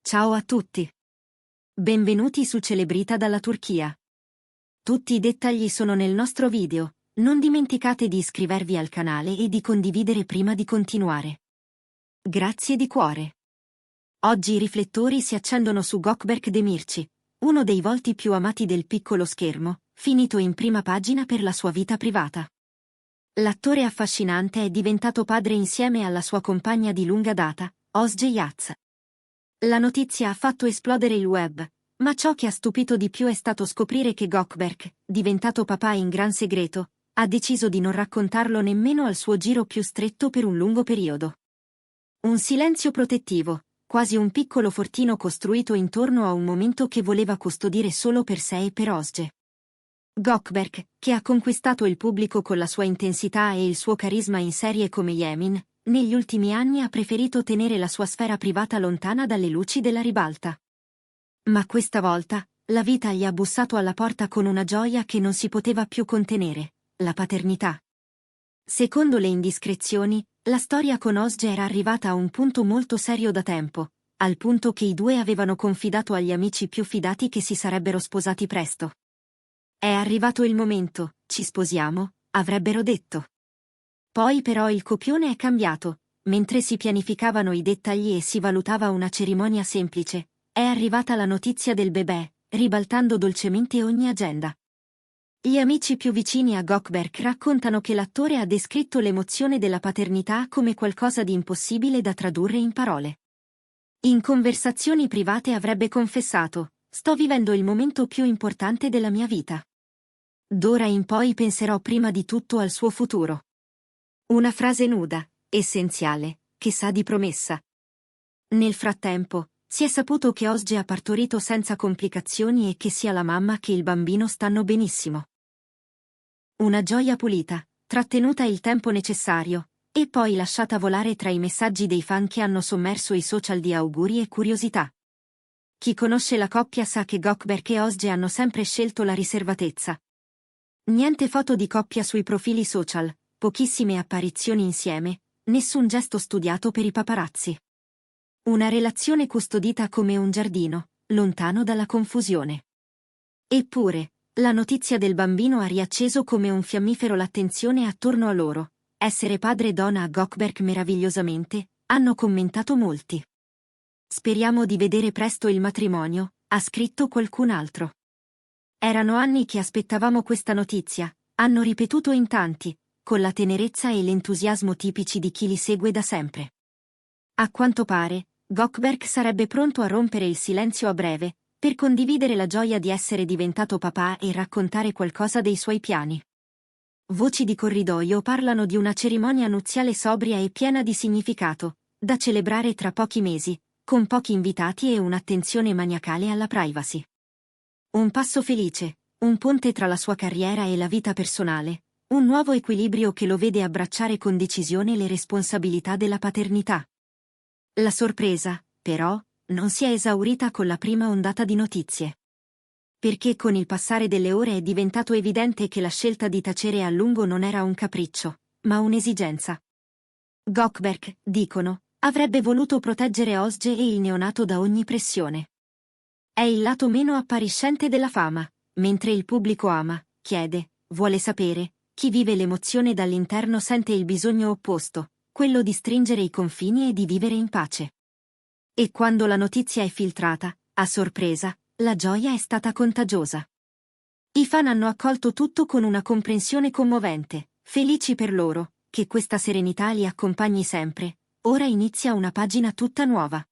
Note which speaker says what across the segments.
Speaker 1: Ciao a tutti. Benvenuti su Celebrita dalla Turchia. Tutti i dettagli sono nel nostro video, non dimenticate di iscrivervi al canale e di condividere prima di continuare. Grazie di cuore. Oggi i riflettori si accendono su Gökberk Demirci, uno dei volti più amati del piccolo schermo, finito in prima pagina per la sua vita privata. L'attore affascinante è diventato padre insieme alla sua compagna di lunga data, Özge Yağız. La notizia ha fatto esplodere il web, ma ciò che ha stupito di più è stato scoprire che Gökberk, diventato papà in gran segreto, ha deciso di non raccontarlo nemmeno al suo giro più stretto per un lungo periodo. Un silenzio protettivo, quasi un piccolo fortino costruito intorno a un momento che voleva custodire solo per sé e per Özge. Gökberk, che ha conquistato il pubblico con la sua intensità e il suo carisma in serie come Yemin, negli ultimi anni ha preferito tenere la sua sfera privata lontana dalle luci della ribalta. Ma questa volta, la vita gli ha bussato alla porta con una gioia che non si poteva più contenere, la paternità. Secondo le indiscrezioni, la storia con Özge era arrivata a un punto molto serio da tempo, al punto che i due avevano confidato agli amici più fidati che si sarebbero sposati presto. È arrivato il momento, ci sposiamo, avrebbero detto. Poi però il copione è cambiato, mentre si pianificavano i dettagli e si valutava una cerimonia semplice, è arrivata la notizia del bebè, ribaltando dolcemente ogni agenda. Gli amici più vicini a Gökberk raccontano che l'attore ha descritto l'emozione della paternità come qualcosa di impossibile da tradurre in parole. In conversazioni private avrebbe confessato: "Sto vivendo il momento più importante della mia vita. D'ora in poi penserò prima di tutto al suo futuro." Una frase nuda, essenziale, che sa di promessa. Nel frattempo, si è saputo che Özge ha partorito senza complicazioni e che sia la mamma che il bambino stanno benissimo. Una gioia pulita, trattenuta il tempo necessario, e poi lasciata volare tra i messaggi dei fan che hanno sommerso i social di auguri e curiosità. Chi conosce la coppia sa che Gökberk e Özge hanno sempre scelto la riservatezza. Niente foto di coppia sui profili social, pochissime apparizioni insieme, nessun gesto studiato per i paparazzi. Una relazione custodita come un giardino, lontano dalla confusione. Eppure, la notizia del bambino ha riacceso come un fiammifero l'attenzione attorno a loro. Essere padre dona a Gökberk meravigliosamente, hanno commentato molti. Speriamo di vedere presto il matrimonio, ha scritto qualcun altro. Erano anni che aspettavamo questa notizia, hanno ripetuto in tanti, con la tenerezza e l'entusiasmo tipici di chi li segue da sempre. A quanto pare, Gökberk sarebbe pronto a rompere il silenzio a breve, per condividere la gioia di essere diventato papà e raccontare qualcosa dei suoi piani. Voci di corridoio parlano di una cerimonia nuziale sobria e piena di significato, da celebrare tra pochi mesi, con pochi invitati e un'attenzione maniacale alla privacy. Un passo felice, un ponte tra la sua carriera e la vita personale, un nuovo equilibrio che lo vede abbracciare con decisione le responsabilità della paternità. La sorpresa, però, non si è esaurita con la prima ondata di notizie. Perché con il passare delle ore è diventato evidente che la scelta di tacere a lungo non era un capriccio, ma un'esigenza. Gökberk, dicono, avrebbe voluto proteggere Özge e il neonato da ogni pressione. È il lato meno appariscente della fama, mentre il pubblico ama, chiede, vuole sapere. Chi vive l'emozione dall'interno sente il bisogno opposto, quello di stringere i confini e di vivere in pace. E quando la notizia è filtrata, a sorpresa, la gioia è stata contagiosa. I fan hanno accolto tutto con una comprensione commovente, felici per loro, che questa serenità li accompagni sempre. Ora inizia una pagina tutta nuova.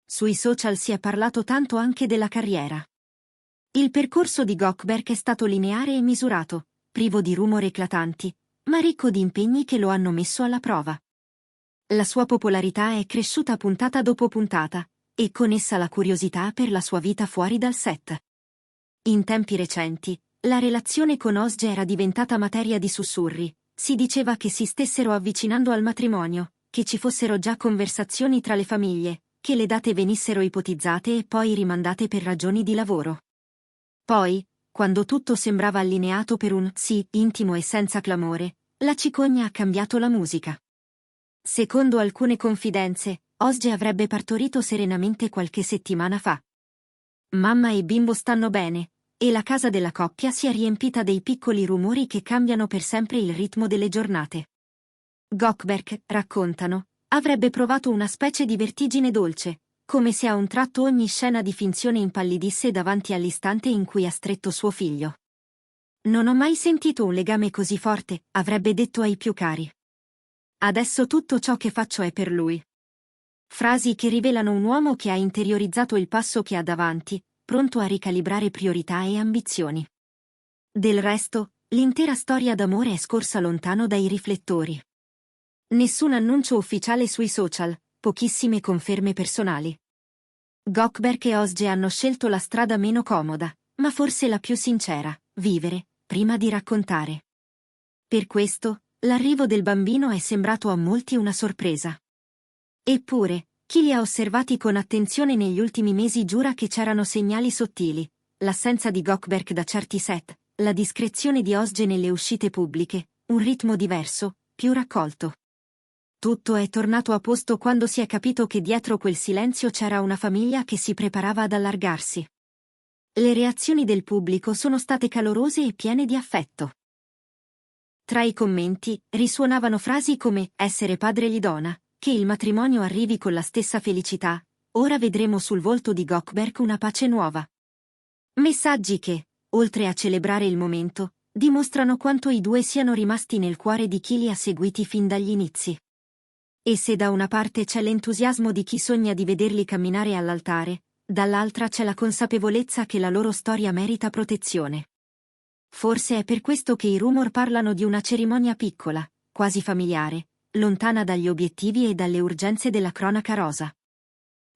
Speaker 1: Sui social si è parlato tanto anche della carriera. Il percorso di Gökberk è stato lineare e misurato, privo di rumori eclatanti, ma ricco di impegni che lo hanno messo alla prova. La sua popolarità è cresciuta puntata dopo puntata, e con essa la curiosità per la sua vita fuori dal set. In tempi recenti, la relazione con Özge era diventata materia di sussurri, si diceva che si stessero avvicinando al matrimonio, che ci fossero già conversazioni tra le famiglie, che le date venissero ipotizzate e poi rimandate per ragioni di lavoro. Poi, quando tutto sembrava allineato per un sì intimo e senza clamore, la cicogna ha cambiato la musica. Secondo alcune confidenze, Ozge avrebbe partorito serenamente qualche settimana fa. Mamma e bimbo stanno bene, e la casa della coppia si è riempita dei piccoli rumori che cambiano per sempre il ritmo delle giornate. Gökberk, raccontano, avrebbe provato una specie di vertigine dolce, come se a un tratto ogni scena di finzione impallidisse davanti all'istante in cui ha stretto suo figlio. Non ho mai sentito un legame così forte, avrebbe detto ai più cari. Adesso tutto ciò che faccio è per lui. Frasi che rivelano un uomo che ha interiorizzato il passo che ha davanti, pronto a ricalibrare priorità e ambizioni. Del resto, l'intera storia d'amore è scorsa lontano dai riflettori. Nessun annuncio ufficiale sui social, pochissime conferme personali. Gökberk e Ozge hanno scelto la strada meno comoda, ma forse la più sincera, vivere, prima di raccontare. Per questo, l'arrivo del bambino è sembrato a molti una sorpresa. Eppure, chi li ha osservati con attenzione negli ultimi mesi giura che c'erano segnali sottili, l'assenza di Gökberk da certi set, la discrezione di Ozge nelle uscite pubbliche, un ritmo diverso, più raccolto. Tutto è tornato a posto quando si è capito che dietro quel silenzio c'era una famiglia che si preparava ad allargarsi. Le reazioni del pubblico sono state calorose e piene di affetto. Tra i commenti, risuonavano frasi come «essere padre gli dona», «che il matrimonio arrivi con la stessa felicità», «ora vedremo sul volto di Gökberk una pace nuova». Messaggi che, oltre a celebrare il momento, dimostrano quanto i due siano rimasti nel cuore di chi li ha seguiti fin dagli inizi. E se da una parte c'è l'entusiasmo di chi sogna di vederli camminare all'altare, dall'altra c'è la consapevolezza che la loro storia merita protezione. Forse è per questo che i rumor parlano di una cerimonia piccola, quasi familiare, lontana dagli obiettivi e dalle urgenze della cronaca rosa.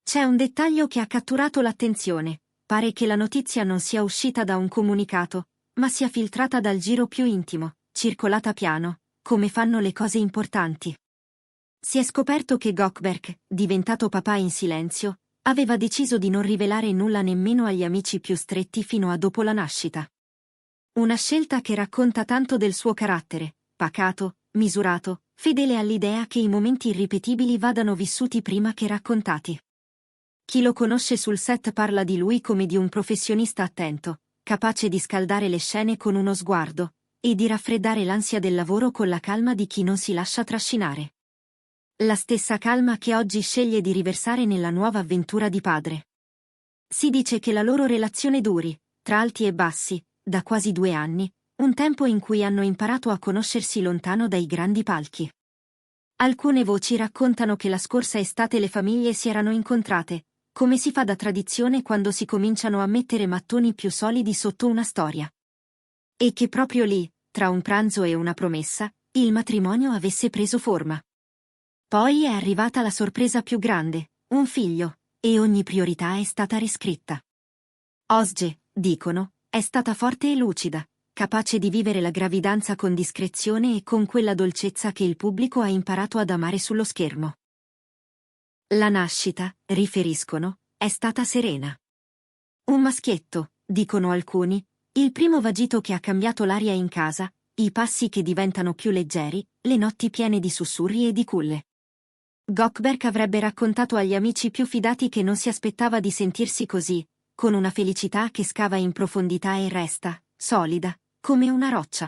Speaker 1: C'è un dettaglio che ha catturato l'attenzione: pare che la notizia non sia uscita da un comunicato, ma sia filtrata dal giro più intimo, circolata piano, come fanno le cose importanti. Si è scoperto che Gökberk, diventato papà in silenzio, aveva deciso di non rivelare nulla nemmeno agli amici più stretti fino a dopo la nascita. Una scelta che racconta tanto del suo carattere, pacato, misurato, fedele all'idea che i momenti irripetibili vadano vissuti prima che raccontati. Chi lo conosce sul set parla di lui come di un professionista attento, capace di scaldare le scene con uno sguardo, e di raffreddare l'ansia del lavoro con la calma di chi non si lascia trascinare. La stessa calma che oggi sceglie di riversare nella nuova avventura di padre. Si dice che la loro relazione duri, tra alti e bassi, da quasi 2 anni, un tempo in cui hanno imparato a conoscersi lontano dai grandi palchi. Alcune voci raccontano che la scorsa estate le famiglie si erano incontrate, come si fa da tradizione quando si cominciano a mettere mattoni più solidi sotto una storia. E che proprio lì, tra un pranzo e una promessa, il matrimonio avesse preso forma. Poi è arrivata la sorpresa più grande, un figlio, e ogni priorità è stata riscritta. Ozge, dicono, è stata forte e lucida, capace di vivere la gravidanza con discrezione e con quella dolcezza che il pubblico ha imparato ad amare sullo schermo. La nascita, riferiscono, è stata serena. Un maschietto, dicono alcuni, il primo vagito che ha cambiato l'aria in casa, i passi che diventano più leggeri, le notti piene di sussurri e di culle. Gökberk avrebbe raccontato agli amici più fidati che non si aspettava di sentirsi così, con una felicità che scava in profondità e resta, solida, come una roccia.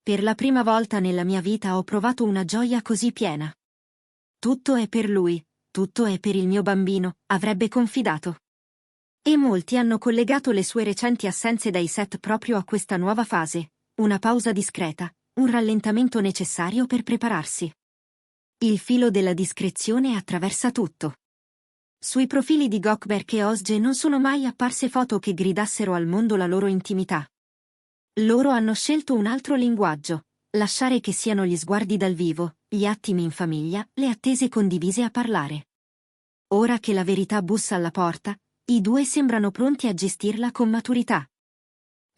Speaker 1: Per la prima volta nella mia vita ho provato una gioia così piena. Tutto è per lui, tutto è per il mio bambino, avrebbe confidato. E molti hanno collegato le sue recenti assenze dai set proprio a questa nuova fase, una pausa discreta, un rallentamento necessario per prepararsi. Il filo della discrezione attraversa tutto. Sui profili di Gökberk e Ozge non sono mai apparse foto che gridassero al mondo la loro intimità. Loro hanno scelto un altro linguaggio, lasciare che siano gli sguardi dal vivo, gli attimi in famiglia, le attese condivise a parlare. Ora che la verità bussa alla porta, i due sembrano pronti a gestirla con maturità.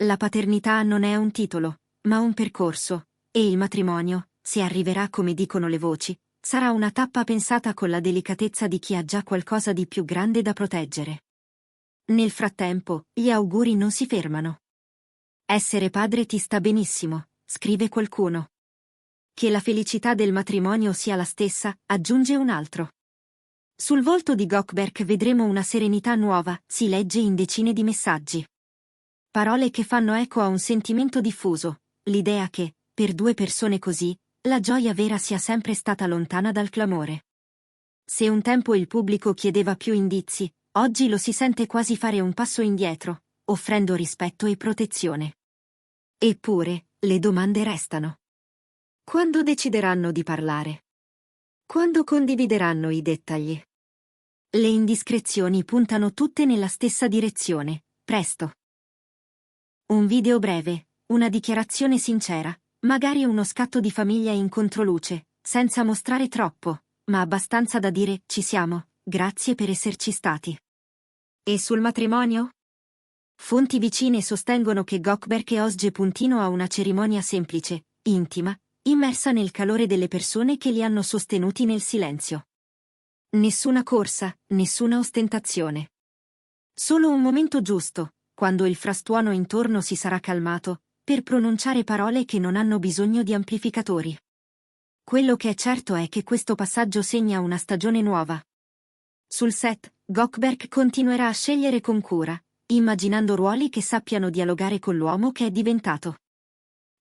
Speaker 1: La paternità non è un titolo, ma un percorso, e il matrimonio, se arriverà come dicono le voci, sarà una tappa pensata con la delicatezza di chi ha già qualcosa di più grande da proteggere. Nel frattempo, gli auguri non si fermano. Essere padre ti sta benissimo, scrive qualcuno. Che la felicità del matrimonio sia la stessa, aggiunge un altro. Sul volto di Gökberk vedremo una serenità nuova, si legge in decine di messaggi. Parole che fanno eco a un sentimento diffuso, l'idea che, per due persone così, la gioia vera sia sempre stata lontana dal clamore. Se un tempo il pubblico chiedeva più indizi, oggi lo si sente quasi fare un passo indietro, offrendo rispetto e protezione. Eppure, le domande restano. Quando decideranno di parlare? Quando condivideranno i dettagli? Le indiscrezioni puntano tutte nella stessa direzione, presto. Un video breve, una dichiarazione sincera, magari uno scatto di famiglia in controluce, senza mostrare troppo, ma abbastanza da dire ci siamo, grazie per esserci stati. E sul matrimonio? Fonti vicine sostengono che Gökberk e Özge puntino a una cerimonia semplice, intima, immersa nel calore delle persone che li hanno sostenuti nel silenzio. Nessuna corsa, nessuna ostentazione. Solo un momento giusto, quando il frastuono intorno si sarà calmato, per pronunciare parole che non hanno bisogno di amplificatori. Quello che è certo è che questo passaggio segna una stagione nuova. Sul set, Gökberk continuerà a scegliere con cura, immaginando ruoli che sappiano dialogare con l'uomo che è diventato.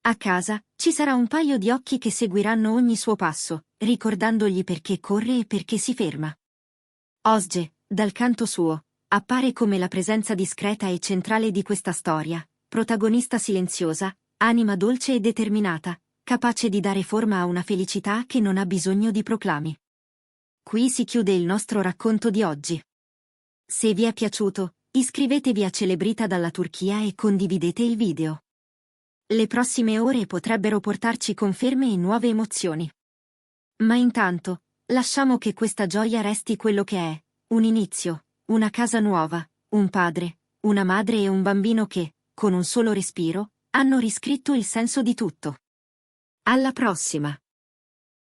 Speaker 1: A casa, ci sarà un paio di occhi che seguiranno ogni suo passo, ricordandogli perché corre e perché si ferma. Özge, dal canto suo, appare come la presenza discreta e centrale di questa storia, protagonista silenziosa, anima dolce e determinata, capace di dare forma a una felicità che non ha bisogno di proclami. Qui si chiude il nostro racconto di oggi. Se vi è piaciuto, iscrivetevi a Celebrita dalla Turchia e condividete il video. Le prossime ore potrebbero portarci conferme e nuove emozioni. Ma intanto, lasciamo che questa gioia resti quello che è, un inizio, una casa nuova, un padre, una madre e un bambino che, con un solo respiro, hanno riscritto il senso di tutto. Alla prossima!